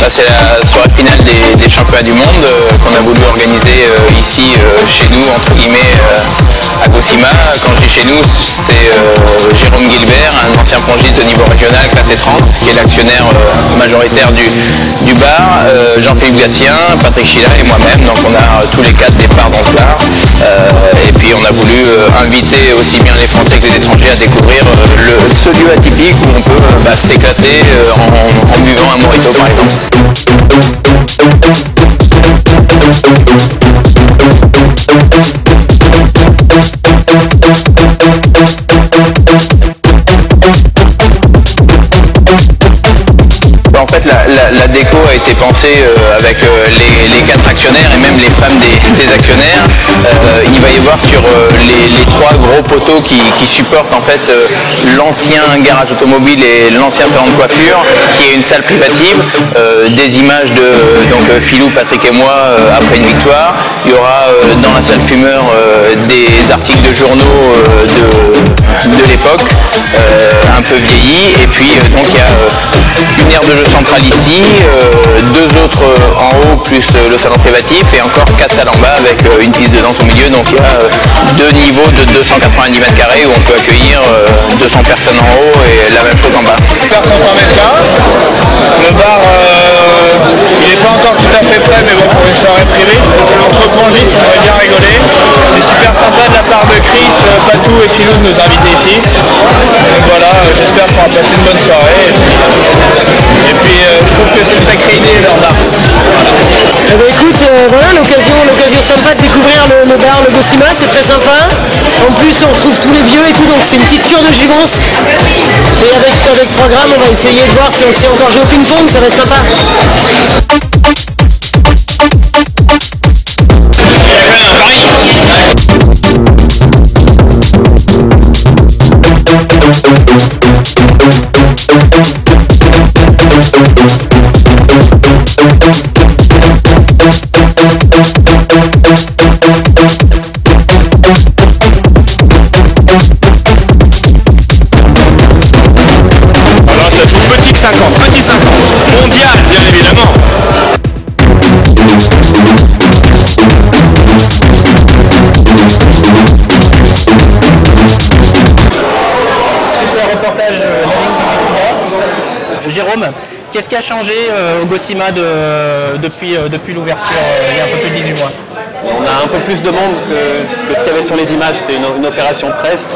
C'est la soirée finale des championnats du monde qu'on a voulu organiser ici chez nous, entre guillemets, à Gosima. Quand je dis chez nous, c'est Jérôme Guilbert, un ancien plongiste de niveau régional, classé 30, qui est l'actionnaire majoritaire du bar, Jean-Philippe Gatien, Patrick Chila et moi-même. Donc on a tous les 4 des parts dans ce bar. Et puis on a voulu inviter aussi bien les Français que les étrangers à découvrir ce lieu atypique où on peut s'éclater en buvant un mojito par exemple. En fait, la déco a été pensée avec les 4 actionnaires et même les femmes des actionnaires. Il va y avoir sur les 3 gros poteaux qui supportent en fait l'ancien garage automobile et l'ancien salon de coiffure, qui est une salle privative, des images de Philou, Patrick et moi après une victoire. Il y aura dans la salle fumeur des articles de journaux de l'époque, un peu vieillis, et puis donc il y a une aire de jeu centrale ici, 2 autres en haut plus le salon privatif et encore 4 salles en bas avec une piste de danse au milieu. Donc il y a 2 niveaux de 290 mètres carrés où on peut accueillir 200 personnes en haut et la même chose en bas. Super content d'être là. Le bar, il n'est pas encore tout à fait prêt, mais bon, pour une soirée privée, je pense que entre plangistes, on va bien rigoler. C'est super sympa de la part de Chris, Patou et Philou de nous inviter ici. Donc voilà, j'espère qu'on va passer une bonne soirée. Et puis je trouve que c'est une sacrée idée leur bar. Eh ben écoute, voilà l'occasion sympa de découvrir le bar, le Gosima, c'est très sympa. En plus on retrouve tous les vieux et tout, donc c'est une petite cure de jouvence. Et avec 3 grammes, on va essayer de voir si on sait encore jouer au ping-pong, ça va être sympa. Alors ça joue petit 50, mondial bien évidemment. Super reportage d'Alexis Sifida. Jérôme, qu'est-ce qui a changé au Gosima depuis l'ouverture il y a un peu plus de 18 mois? On a un peu plus de monde que ce qu'il y avait sur les images, c'était une opération presse.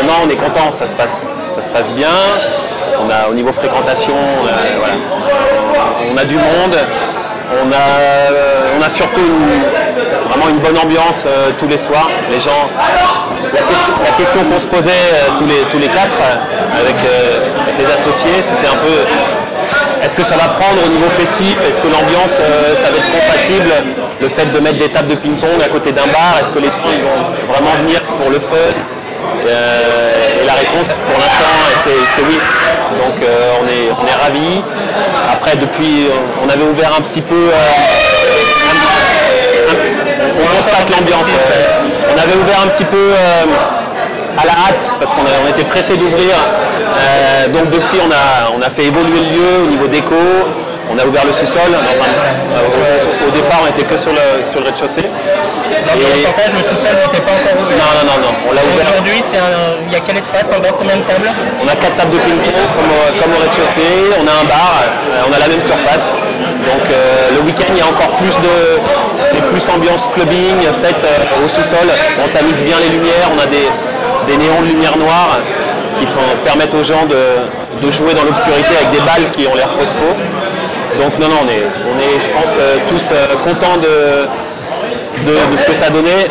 Non, on est content, ça se passe bien. Au niveau fréquentation, voilà. On a du monde. On a surtout vraiment une bonne ambiance tous les soirs. Les gens, la question qu'on se posait tous les 4 avec les associés, c'était un peu est-ce que ça va prendre au niveau festif? Est-ce que l'ambiance ça va être compatible? Le fait de mettre des tables de ping-pong à côté d'un bar, est-ce que les gens vont vraiment venir pour le fun? Et la réponse pour l'instant c'est oui. Donc on est ravis. Après depuis on avait ouvert un petit peu on constate l'ambiance. On avait ouvert un petit peu à la hâte parce qu'on était pressé d'ouvrir. Donc depuis on a fait évoluer le lieu au niveau déco. On a ouvert le sous-sol. Au départ, on n'était que sur le rez-de-chaussée. Dans le reportage, le sous-sol n'était pas encore ouvert. Non. On l'a ouvert. Aujourd'hui, il y a quel espace en bas? Combien de tables? On a 4 tables de ping-pong comme au rez-de-chaussée. On a un bar. On a la même surface. Donc le week-end, il y a encore plus ambiance clubbing faite au sous-sol. On tamise bien les lumières. On a des néons de lumière noire qui permettent aux gens de jouer dans l'obscurité avec des balles qui ont l'air phospho. Donc non, on est je pense, tous contents de ce que ça a donné.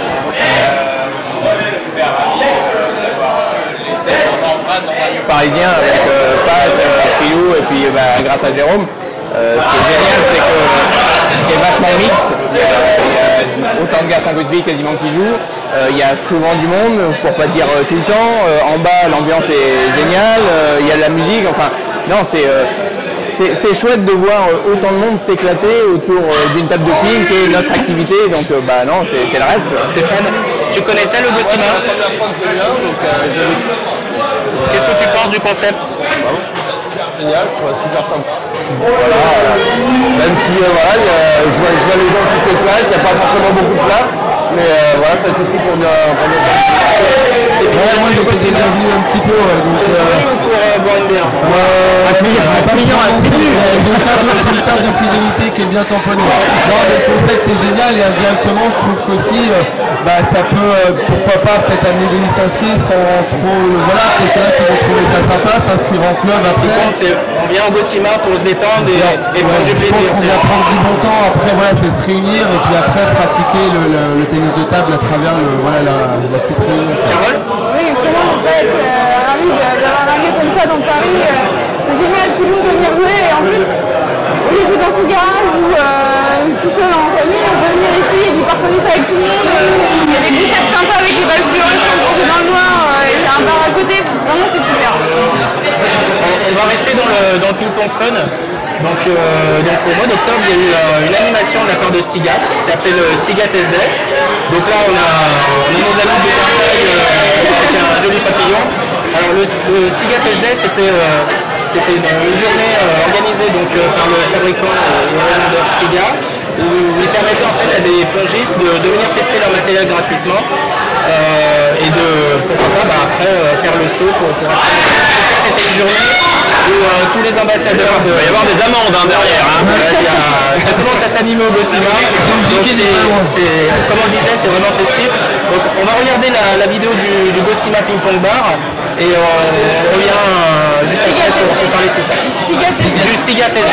Parisien avec Pat, Philou et puis grâce à Jérôme. Ce qui est génial, c'est que c'est vachement mixte. Il y a autant de gars sans rugby quasiment qui jouent. Il y a souvent du monde, pour pas dire tout le temps. En bas, l'ambiance est géniale. Il y a de la musique. Enfin, non, c'est chouette de voir autant de monde s'éclater autour d'une table de film qui est notre activité. Donc, bah non, c'est le rêve. Stéphane, tu connaissais le Gosima? C'est la première fois que je viens, donc Qu'est-ce que tu penses du concept? génial, super sympa. Voilà, même si voilà, je vois les gens qui s'éclatent, il n'y a pas forcément beaucoup de place, mais voilà, ça suffit pour bien. Moi j'ai déjà vu un petit peu, donc Pour boire une bière. j'ai une carte de fidélité qui est bien tamponnée. Non, mais le concept est génial et indirectement je trouve qu'aussi ça peut, pourquoi pas, peut-être amener des licenciés sans trop, voilà, quelqu'un qui vont trouver ça sympa, s'inscrire en club après. On vient au Gosima pour se détendre et prendre du plaisir. On vient prendre du bon temps, après voilà, c'est se réunir et puis après pratiquer le tennis de table à travers la petite réunion. Carole? Oui, justement, en fait, ravi d'avoir un lieu comme ça dans Paris. C'est génial, tout le monde peut venir jouer et en plus, au lieu de jouer dans son garage ou tout seul en famille, on peut venir ici et puis partager ça avec tout le monde. Il y a des couchettes sympas avec des balles fluorescentes pour jouer dans le noir, il y a un bar à côté, vraiment c'est super. On va rester dans le ping-pong fun. Donc au mois d'octobre, il y a eu une animation de la part de Stiga qui s'appelle Stiga Test Day. Donc là, on a nos amis de Marseille avec un joli papillon. Alors le Stiga Test Day, c'était une journée organisée donc, par le fabricant et revendeur Stiga, où il permettait en fait à des pongistes de venir tester leur matériel gratuitement et de pourquoi pas après faire le saut pour acheter. C'était une journée où tous les ambassadeurs Il va y avoir des amendes derrière. ça commence à s'animer au Gosima. Donc comme on disait, c'est vraiment festif. Donc on va regarder la vidéo du Gosima Ping Pong Bar et on revient juste après pour parler de tout ça. Du Stiga Test Day.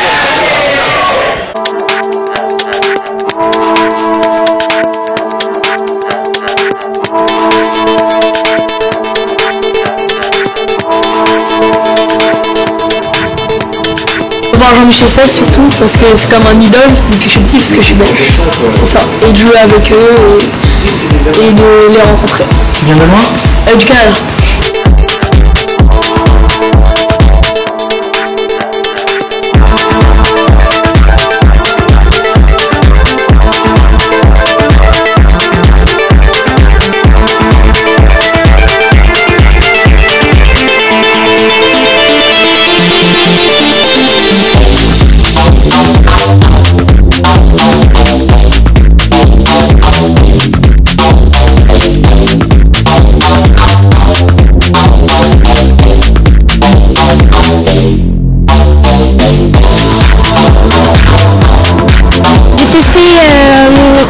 Voir Jean-Michel Seb surtout parce que c'est comme un idole depuis que je suis petit parce que je suis belge, c'est ça, et de jouer avec eux et de les rencontrer. Tu viens de loin? Du Canada.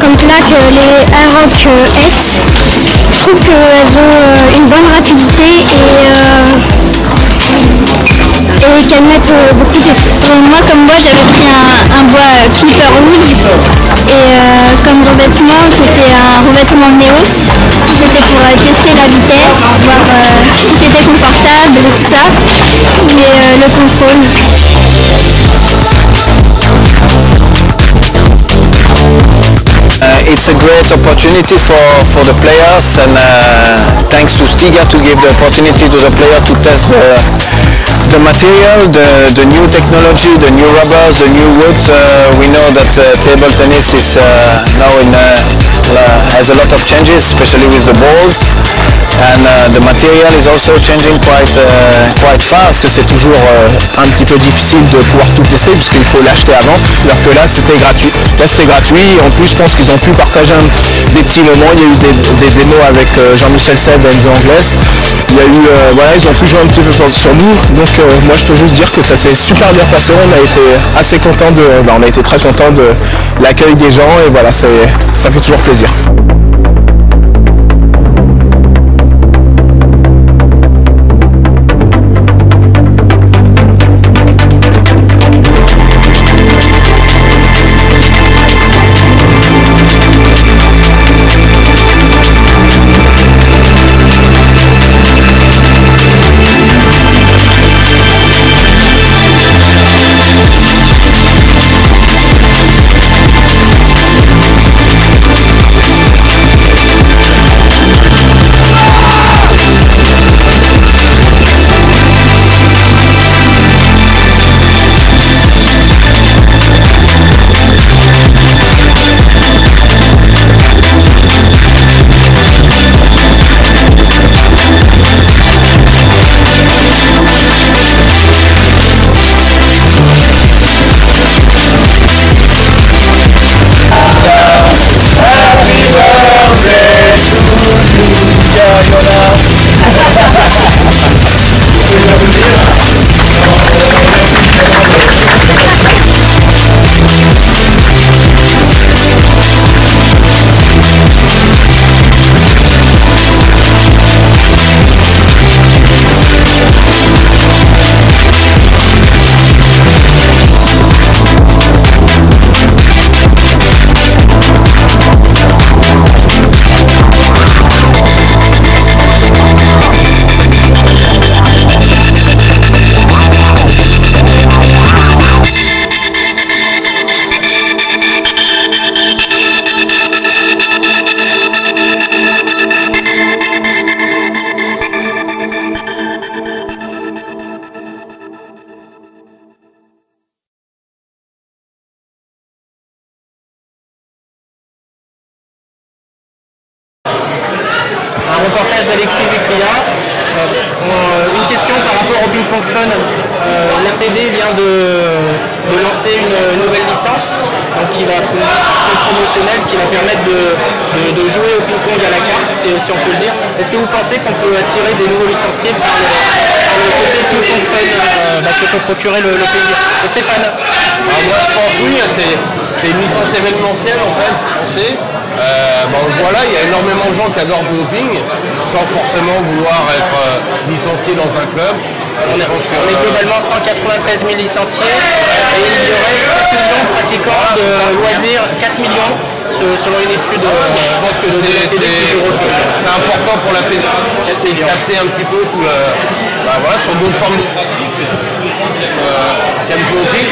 Comme Knack, les Aeroc S, je trouve qu'elles ont une bonne rapidité et qu'elles mettent beaucoup d'effets. Moi j'avais pris un bois Clipper Wood et comme revêtement c'était un revêtement Neos. C'était pour tester la vitesse, voir si c'était confortable et tout ça, et le contrôle. It's a great opportunity for the players, and thanks to Stiga to give the opportunity to the player to test the material, the new technology, the new rubbers, the new wood. We know that table tennis is now has a lot of changes, especially with the balls, and the material is also changing quite fast. C'est toujours un petit peu difficile de pouvoir tout tester puisqu'il faut l'acheter avant, alors que là c'était gratuit. En plus je pense qu'ils ont pu partager des petits moments. Il y a eu des démos avec Jean-Michel Seb et Enzo Anglès. Il y a eu ils ont pu jouer un petit peu sur nous. Donc moi je peux juste dire que ça s'est super bien passé. On a été assez content on a été très content de l'accueil des gens et voilà, ça fait toujours plaisir. reportage d'Alexis Zikria. Une question par rapport au ping-pong fun. La Fédé vient de lancer une nouvelle licence qui va être une licence promotionnelle qui va permettre de jouer au ping-pong à la carte, si on peut le dire. Est-ce que vous pensez qu'on peut attirer des nouveaux licenciés par le côté ping-pong fun que peut procurer le pays? Stéphane? Moi je pense oui, c'est une licence événementielle en fait, on sait. Voilà, il y a énormément de gens qui adorent jouer au ping sans forcément vouloir être licencié dans un club. On est globalement 193 000 licenciés et il y aurait 4 millions de pratiquants de loisirs, 4 millions selon une étude. Je pense que c'est important pour la fédération d'essayer de capter un petit peu tout sur d'autres formes de pratique, tous les gens qui aiment jouer au ping.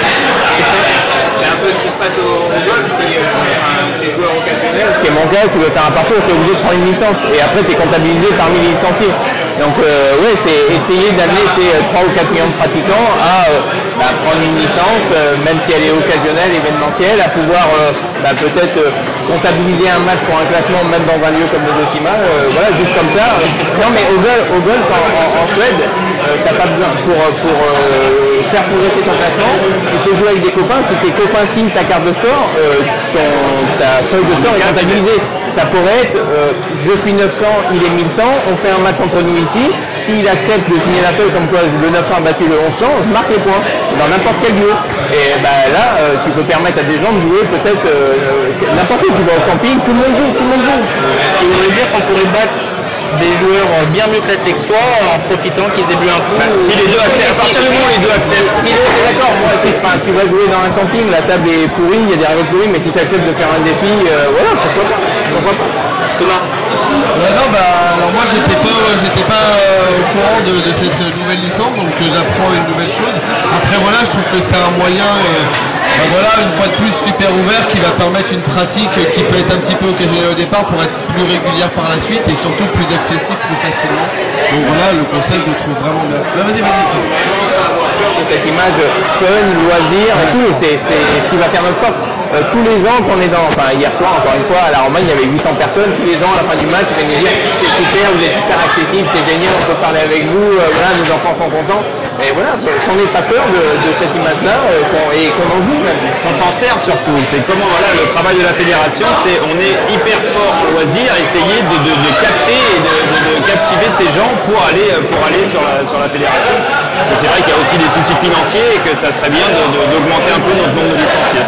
C'est un peu ce qui se passe au golf, c'est des joueurs occasionnels. Ce qui est mon cas, tu veux faire un parcours, tu es obligé de prendre une licence et après tu es comptabilisé parmi les licenciés. Donc c'est essayer d'amener ces 3 ou 4 millions de pratiquants à prendre une licence, même si elle est occasionnelle, événementielle, à pouvoir peut-être comptabiliser un match pour un classement, même dans un lieu comme le Docima, voilà, juste comme ça. Non mais au golf en Suède, t'as pas besoin pour faire progresser ton classement, tu peux jouer avec des copains, si tes copains signent ta carte de sport, ta feuille de sport est comptabilisée. Ça pourrait être, je suis 900, il est 1100, on fait un match entre nous ici, s'il accepte de signer la feuille comme quoi le 900 a battu le 1100, je marque les points, dans n'importe quel lieu. Et là, tu peux permettre à des gens de jouer peut-être n'importe où, tu vas au camping, tout le monde joue. Est-ce que vous voulez dire qu'on pourrait battre des joueurs bien mieux classés que soi en profitant qu'ils aient bu un coup? Si les deux acceptent, à partir du moment où les deux acceptent. Si les deux d'accord, tu vas jouer dans un camping, la table est pourrie, il y a des règles pourries, mais si tu acceptes de faire un défi, voilà, pourquoi pas. Thomas? Alors moi j'étais pas au courant de cette nouvelle licence, donc j'apprends une nouvelle chose. Après voilà, je trouve que c'est un moyen une fois de plus super ouvert qui va permettre une pratique qui peut être un petit peu occasionnelle au départ pour être plus régulière par la suite et surtout plus accessible plus facilement. Donc voilà, le concept je trouve vraiment bien. Vas-y. Cette image fun, loisir et tout, c'est ce qui va faire notre force. Tous les ans qu'on est hier soir encore une fois à la Romagne il y avait 800 personnes, tous les ans à la fin du match ils viennent nous dire c'est super, vous êtes super accessible, c'est génial, on peut parler avec vous, nos enfants sont contents. Et voilà, qu'on n'ait pas peur de cette image-là et qu'on en joue même. On s'en sert surtout. C'est comment le travail de la fédération, c'est on est hyper fort en loisir, essayer de capter et de captiver ces gens pour aller sur la fédération. Parce que c'est vrai qu'il y a aussi des soucis financiers et que ça serait bien d'augmenter un peu notre nombre de licenciés.